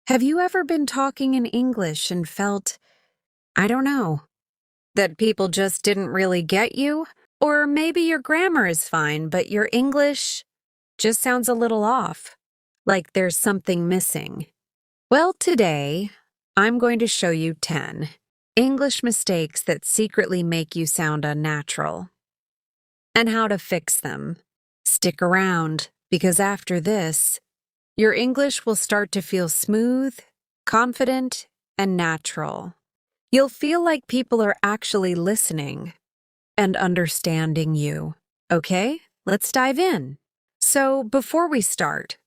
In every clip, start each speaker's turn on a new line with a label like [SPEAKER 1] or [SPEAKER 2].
[SPEAKER 1] Have you ever been talking in English and felt, I don't know, that people just didn't really get you? Or maybe your grammar is fine, but your English just sounds a little off, like there's something missing. Well, today, I'm going to show you 10 English mistakes that secretly make you sound unnatural, and how to fix them. Stick around, because after this, your English will start to feel smooth, confident, and natural. You'll feel like people are actually listening and understanding you. Okay, let's dive in. So, before we start,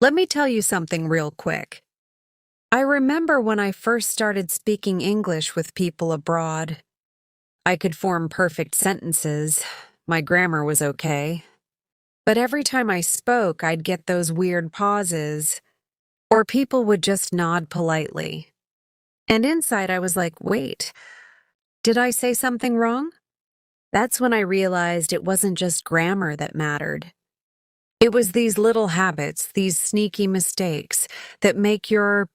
[SPEAKER 1] let me tell you something real quick. I remember when I first started speaking English with people abroad. I could form perfect sentences. My grammar was okay. But every time I spoke, I'd get those weird pauses, or people would just nod politely. And inside, I was like, wait, did I say something wrong? That's when I realized it wasn't just grammar that mattered. It was these little habits, these sneaky mistakes that make your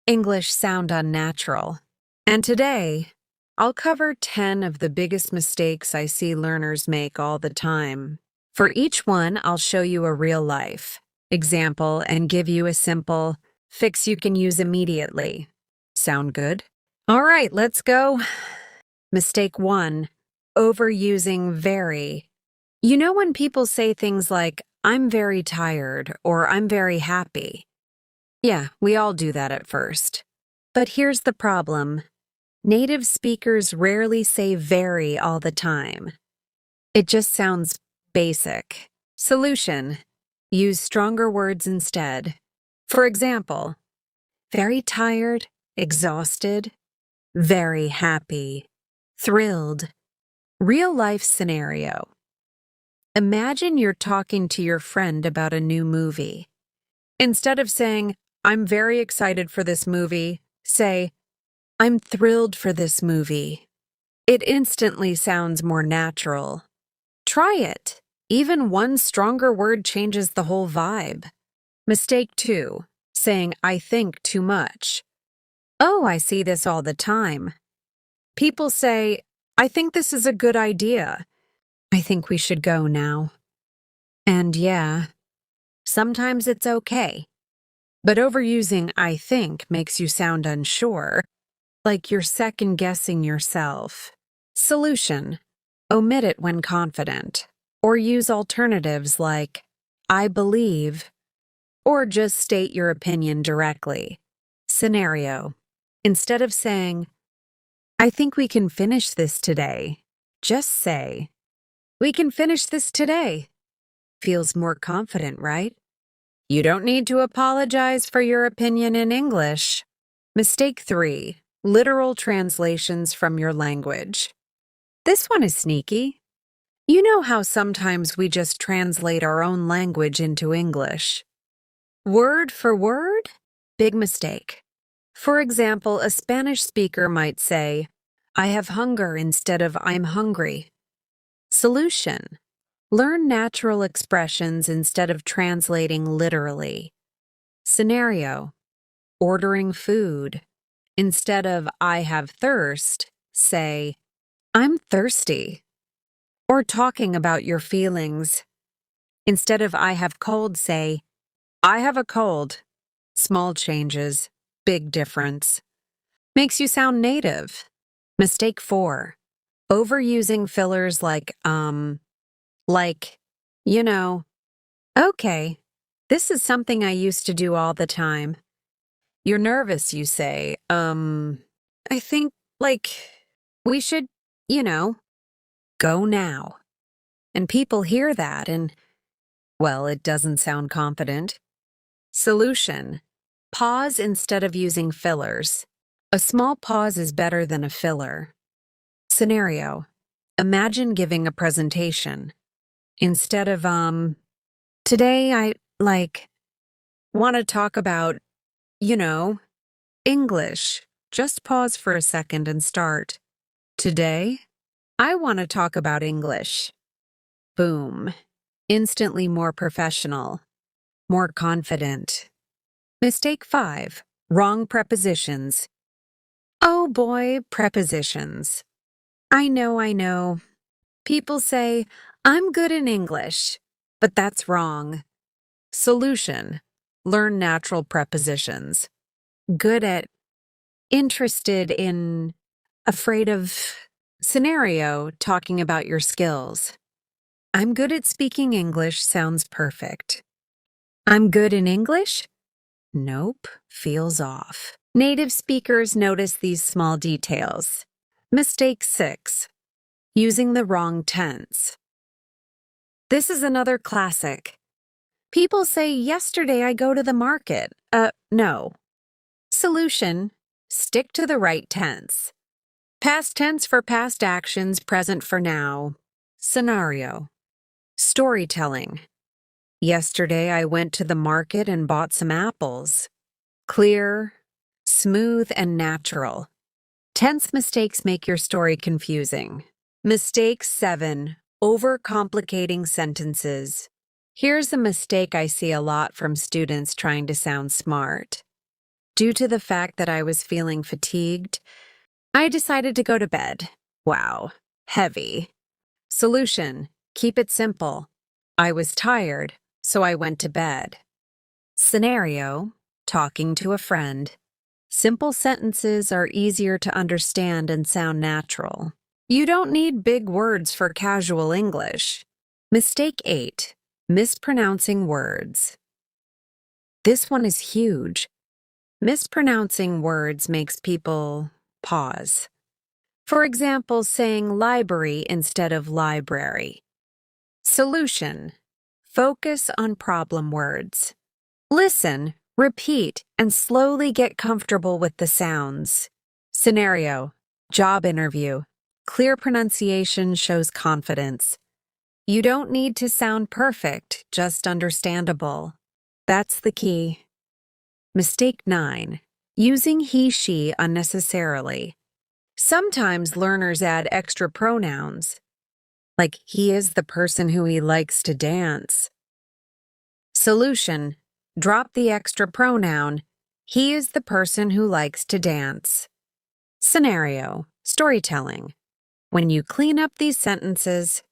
[SPEAKER 1] English sound unnatural. And today, I'll cover 10 of the biggest mistakes I see learners make all the time. For each one, I'll show you a real-life example and give you a simple fix you can use immediately. Sound good? All right, let's go. Mistake 1, overusing very. You know when people say things like, I'm very tired or I'm very happy? Yeah, we all do that at first. But here's the problem. Native speakers rarely say very all the time. It just sounds basic. Solution: use stronger words instead. For example, very tired, exhausted, very happy, thrilled. Real-life scenario. Imagine you're talking to your friend about a new movie. Instead of saying, I'm very excited for this movie, say, I'm thrilled for this movie. It instantly sounds more natural. Try it. Even one stronger word changes the whole vibe. Mistake 2, saying I think too much. Oh, I see this all the time. People say, I think this is a good idea. I think we should go now. And yeah, sometimes it's okay. But overusing I think makes you sound unsure, like you're second-guessing yourself. Solution: omit it when confident, or use alternatives like I believe, or just state your opinion directly. Scenario: instead of saying, I think we can finish this today, just say, we can finish this today. Feels more confident, right? You don't need to apologize for your opinion in English. Mistake 3, literal translations from your language. This one is sneaky. You know how sometimes we just translate our own language into English? Word for word? Big mistake. For example, a Spanish speaker might say, I have hunger instead of I'm hungry. Solution: learn natural expressions instead of translating literally. Scenario: ordering food. Instead of I have thirst, say, I'm thirsty. Or talking about your feelings. Instead of I have cold, say, I have a cold. Small changes, big difference. Makes you sound native. Mistake 4, overusing fillers like, you know. Okay, this is something I used to do all the time. You're nervous, you say, I think, we should, go now. And people hear that and, well, it doesn't sound confident. Solution: pause instead of using fillers. A small pause is better than a filler. Scenario: imagine giving a presentation. Instead of, today I, want to talk about, English. Just pause for a second and start. Today, I want to talk about English. Boom. Instantly more professional, more confident. Mistake 5, Wrong prepositions. Oh boy, prepositions. I know. People say, I'm good in English, but that's wrong. Solution. Learn natural prepositions. Good at, interested in, afraid of, scenario, talking about your skills. I'm good at speaking English sounds perfect. I'm good in English? Nope, feels off. Native speakers notice these small details. Mistake 6. Using the wrong tense. This is another classic. People say, yesterday I go to the market. No. Solution, stick to the right tense. Past tense for past actions, present for now. Scenario. Storytelling. Yesterday I went to the market and bought some apples. Clear, smooth, and natural. Tense mistakes make your story confusing. Mistake 7. Overcomplicating sentences. Here's a mistake I see a lot from students trying to sound smart. Due to the fact that I was feeling fatigued, I decided to go to bed. Wow, heavy. Solution, keep it simple. I was tired, so I went to bed. Scenario, talking to a friend. Simple sentences are easier to understand and sound natural. You don't need big words for casual English. Mistake 8. Mispronouncing words. This one is huge. Mispronouncing words makes people pause. For example, saying library instead of library. Solution. Focus on problem words. Listen, repeat, and slowly get comfortable with the sounds. Scenario. Job interview. Clear pronunciation shows confidence. You don't need to sound perfect, just understandable. That's the key. Mistake 9. Using he, she unnecessarily. Sometimes learners add extra pronouns, like he is the person who he likes to dance. Solution. Drop the extra pronoun. He is the person who likes to dance. Scenario. Storytelling. When you clean up these sentences,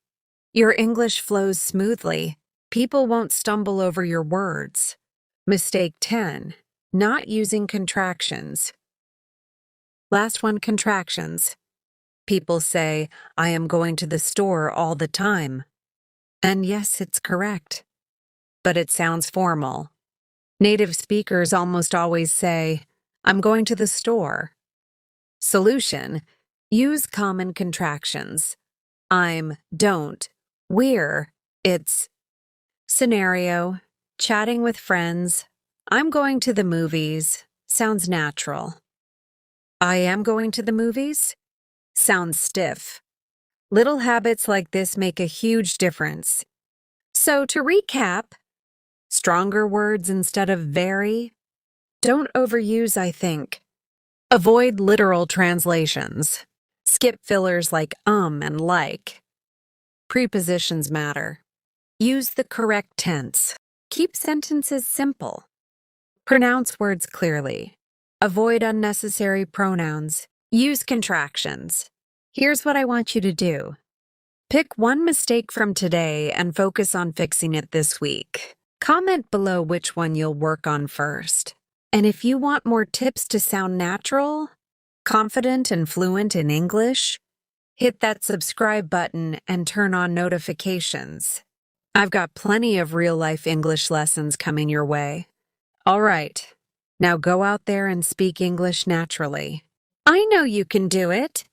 [SPEAKER 1] your English flows smoothly. People won't stumble over your words. Mistake 10. Not using contractions. Last one, contractions. People say, I am going to the store all the time. And yes, it's correct. But it sounds formal. Native speakers almost always say, I'm going to the store. Solution. Use common contractions. I'm, don't, we're, it's. Scenario. Chatting with friends. I'm going to the movies. Sounds natural. I am going to the movies? Sounds stiff. Little habits like this make a huge difference. So to recap, stronger words instead of very. Don't overuse, I think. Avoid literal translations. Skip fillers like and like. Prepositions matter. Use the correct tense. Keep sentences simple. Pronounce words clearly. Avoid unnecessary pronouns. Use contractions. Here's what I want you to do. Pick one mistake from today and focus on fixing it this week. Comment below which one you'll work on first. And if you want more tips to sound natural, confident, and fluent in English, hit that subscribe button and turn on notifications. I've got plenty of real-life English lessons coming your way. All right, now go out there and speak English naturally. I know you can do it.